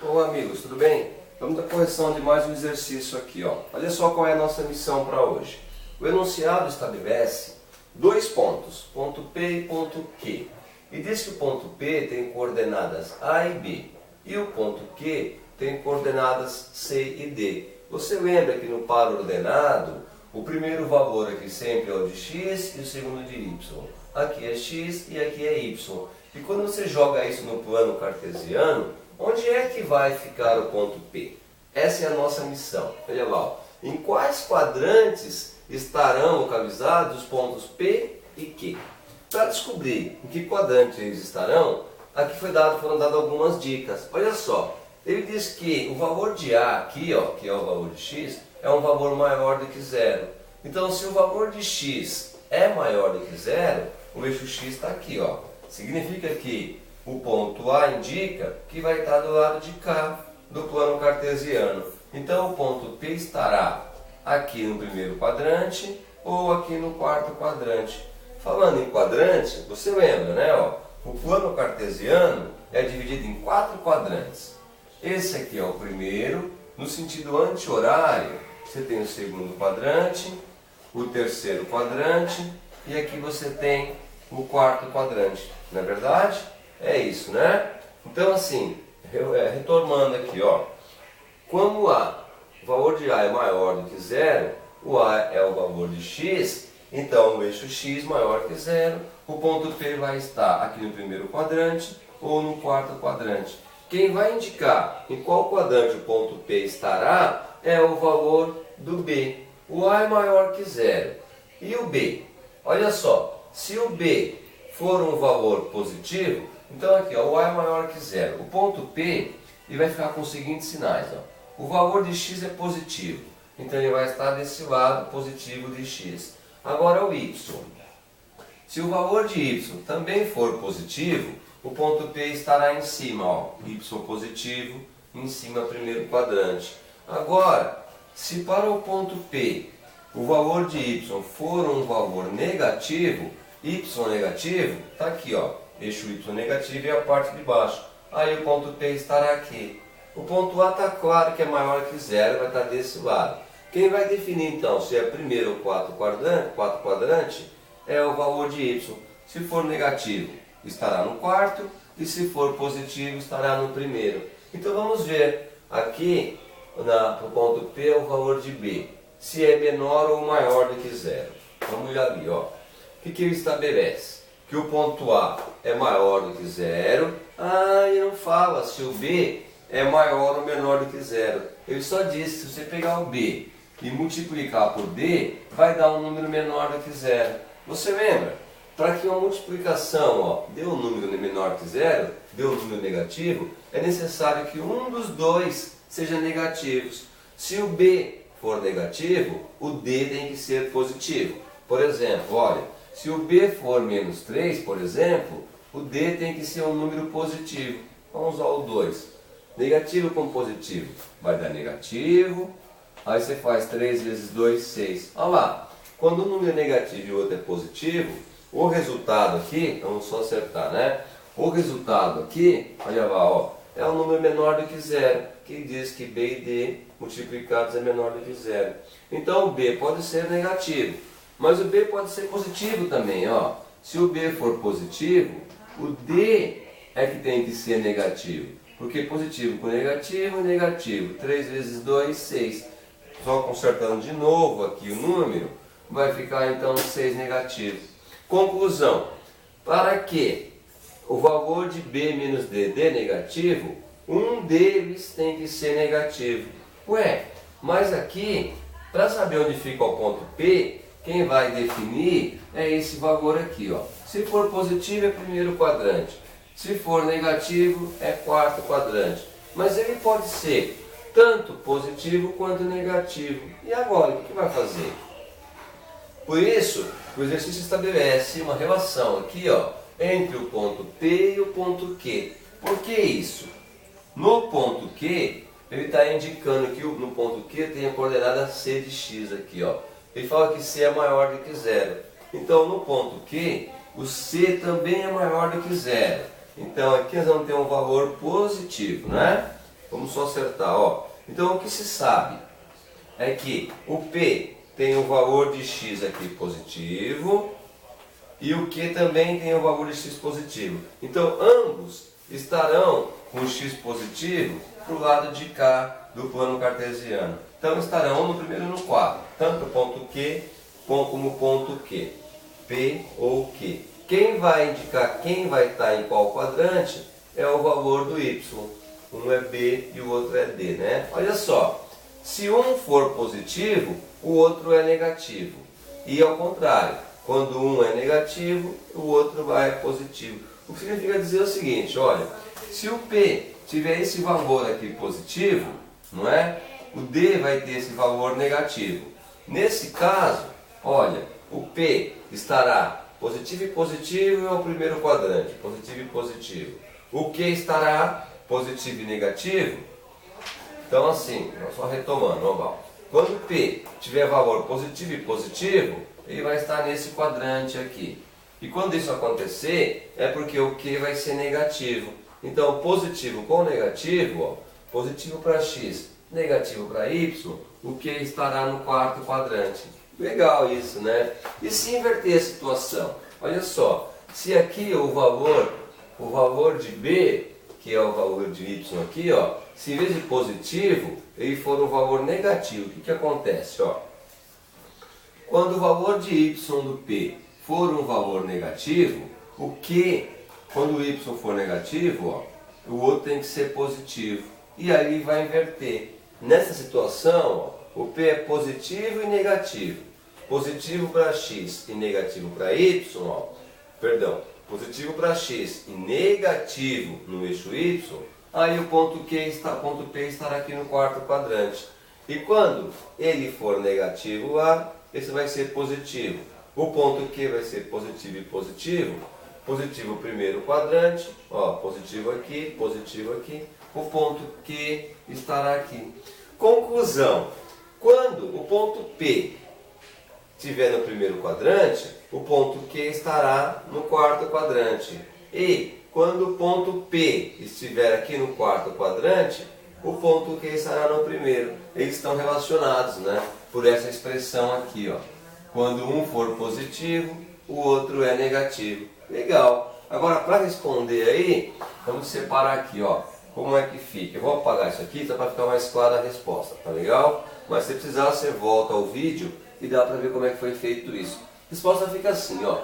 Olá amigos, tudo bem? Vamos à correção de mais um exercício aqui, ó. Olha só qual é a nossa missão para hoje. O enunciado estabelece dois pontos, ponto P e ponto Q. E diz que o ponto P tem coordenadas A e B. E o ponto Q tem coordenadas C e D. Você lembra que no par ordenado, o primeiro valor aqui sempre é o de x e o segundo de y. Aqui é x e aqui é y. E quando você joga isso no plano cartesiano, onde é que vai ficar o ponto P? Essa é a nossa missão. Olha lá, ó. Em quais quadrantes estarão localizados os pontos P e Q? Para descobrir em que quadrante eles estarão, aqui foram dadas algumas dicas. Olha só, ele diz que o valor de A aqui, ó, que é o valor de x, é um valor maior do que zero. Então, se o valor de x é maior do que zero, o eixo x está aqui, ó. Significa que o ponto A indica que vai estar do lado de cá do plano cartesiano. Então o ponto P estará aqui no primeiro quadrante ou aqui no quarto quadrante. Falando em quadrante, você lembra, né? Ó, o plano cartesiano é dividido em 4 quadrantes. Esse aqui é o primeiro. No sentido anti-horário, você tem o segundo quadrante, o terceiro quadrante e aqui você tem o quarto quadrante. Não é verdade? É isso, né? Então assim, retomando aqui, ó, como o valor de A é maior do que zero, o A é o valor de x, então o eixo x maior que zero, o ponto P vai estar aqui no primeiro quadrante ou no quarto quadrante. Quem vai indicar em qual quadrante o ponto P estará é o valor do B. O A é maior que zero. E o B? Olha só, se o B for um valor positivo, então aqui, ó, o A é maior que zero. O ponto P ele vai ficar com os seguintes sinais. Ó. O valor de x é positivo, então ele vai estar desse lado positivo de x. Agora o y. Se o valor de y também for positivo, o ponto P estará em cima. Ó, y positivo, em cima primeiro quadrante. Agora, se para o ponto P o valor de y for um valor negativo, y negativo, está aqui, ó. Eixo y negativo é a parte de baixo. Aí o ponto P estará aqui. O ponto A está claro que é maior que zero, vai estar desse lado. Quem vai definir então se é primeiro ou quarto quadrante é o valor de y. Se for negativo, estará no quarto. E se for positivo, estará no primeiro. Então vamos ver aqui, no ponto P é o valor de B. Se é menor ou maior do que zero. Vamos olhar ali, ó. O que ele estabelece? Que o ponto A é maior do que zero. E não fala se o B é maior ou menor do que zero. Ele só diz que se você pegar o B e multiplicar por D, vai dar um número menor do que zero. Você lembra? Para que uma multiplicação dê um número menor que zero, dê um número negativo, é necessário que um dos dois seja negativo. Se o B for negativo, o D tem que ser positivo. Por exemplo, olha, se o B for menos 3, por exemplo, o D tem que ser um número positivo. Vamos usar o 2. Negativo com positivo vai dar negativo. Aí você faz 3 vezes 2, 6. Olha lá, quando um número é negativo e o outro é positivo, o resultado aqui, vamos só acertar, né? O resultado aqui, olha lá, ó, é um número menor do que zero, que diz que B e D multiplicados é menor do que zero. Então o B pode ser negativo. Mas o B pode ser positivo também, ó. Se o B for positivo, o D é que tem que ser negativo. Porque positivo com negativo, negativo. 3 vezes 2, 6. Só consertando de novo aqui o número, vai ficar então 6 negativo. Conclusão. Para que o valor de B menos D dê negativo, um deles tem que ser negativo. Ué, mas aqui, para saber onde fica o ponto P, quem vai definir é esse valor aqui, ó. Se for positivo é primeiro quadrante, se for negativo é quarto quadrante. Mas ele pode ser tanto positivo quanto negativo. E agora, o que vai fazer? Por isso, o exercício estabelece uma relação aqui, ó, entre o ponto P e o ponto Q. Por que isso? No ponto Q, ele está indicando que no ponto Q tem a coordenada C de x aqui, ó. Ele fala que C é maior do que zero. Então, no ponto Q, o C também é maior do que zero. Então, aqui nós vamos ter um valor positivo, né? Vamos só acertar, ó. Então o que se sabe é que o P tem o valor de x aqui positivo e o Q também tem o valor de x positivo. Então ambos estarão com x positivo para o lado de cá do plano cartesiano. Então estarão no primeiro e no quarto, tanto o ponto Q como o ponto Q, P ou Q. Quem vai indicar quem vai estar em qual quadrante é o valor do y. Um é B e o outro é D, né? Olha só, se um for positivo, o outro é negativo. E ao contrário, quando um é negativo, o outro vai positivo. O que significa dizer o seguinte, olha, se o P tiver esse valor aqui positivo, não é? O D vai ter esse valor negativo. Nesse caso, olha, o P estará positivo e positivo é o primeiro quadrante, positivo e positivo. O Q estará positivo e negativo. Então assim, só retomando, ó, quando P tiver valor positivo e positivo, ele vai estar nesse quadrante aqui. E quando isso acontecer, é porque o Q vai ser negativo. Então positivo com negativo, ó, positivo para x, negativo para y, o Q estará no quarto quadrante. Legal isso, né? E se inverter a situação? Olha só, se aqui o valor de B, que é o valor de y aqui, ó, se em vez de positivo, ele for um valor negativo, o que acontece? Ó? Quando o valor de y do P for um valor negativo, o Q, quando o y for negativo, ó, o outro tem que ser positivo. E aí vai inverter. Nessa situação, ó, o P é positivo e negativo. Positivo para x e negativo para y, ó, perdão, positivo para x e negativo no eixo y, aí o ponto P estará aqui no quarto quadrante. E quando ele for negativo lá, esse vai ser positivo. O ponto Q vai ser positivo e positivo. Positivo primeiro quadrante, ó, positivo aqui, o ponto Q estará aqui. Conclusão, quando o ponto P estiver no primeiro quadrante, o ponto Q estará no quarto quadrante. E quando o ponto P estiver aqui no quarto quadrante, o ponto Q estará no primeiro. Eles estão relacionados, né? Por essa expressão aqui, ó. Quando um for positivo, o outro é negativo. Legal. Agora, para responder aí, vamos separar aqui, ó. Como é que fica? Eu vou apagar isso aqui, para ficar mais clara a resposta, tá legal? Mas se precisar, você volta ao vídeo e dá para ver como é que foi feito isso. A resposta fica assim, ó.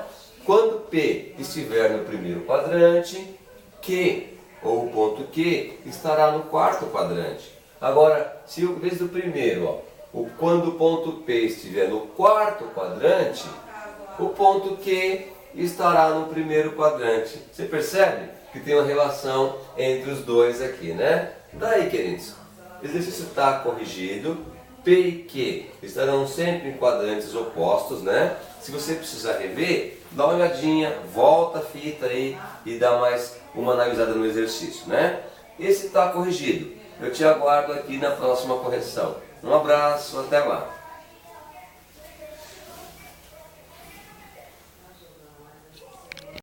Quando P estiver no primeiro quadrante, Q, ou o ponto Q, estará no quarto quadrante. Agora, se em vez do primeiro, ó, quando o ponto P estiver no quarto quadrante, o ponto Q estará no primeiro quadrante. Você percebe que tem uma relação entre os dois aqui, né? Daí, queridos, o exercício está corrigido. P e Q estarão sempre em quadrantes opostos, né? Se você precisar rever, dá uma olhadinha, volta a fita aí e dá mais uma analisada no exercício, né? Esse está corrigido. Eu te aguardo aqui na próxima correção. Um abraço, até lá!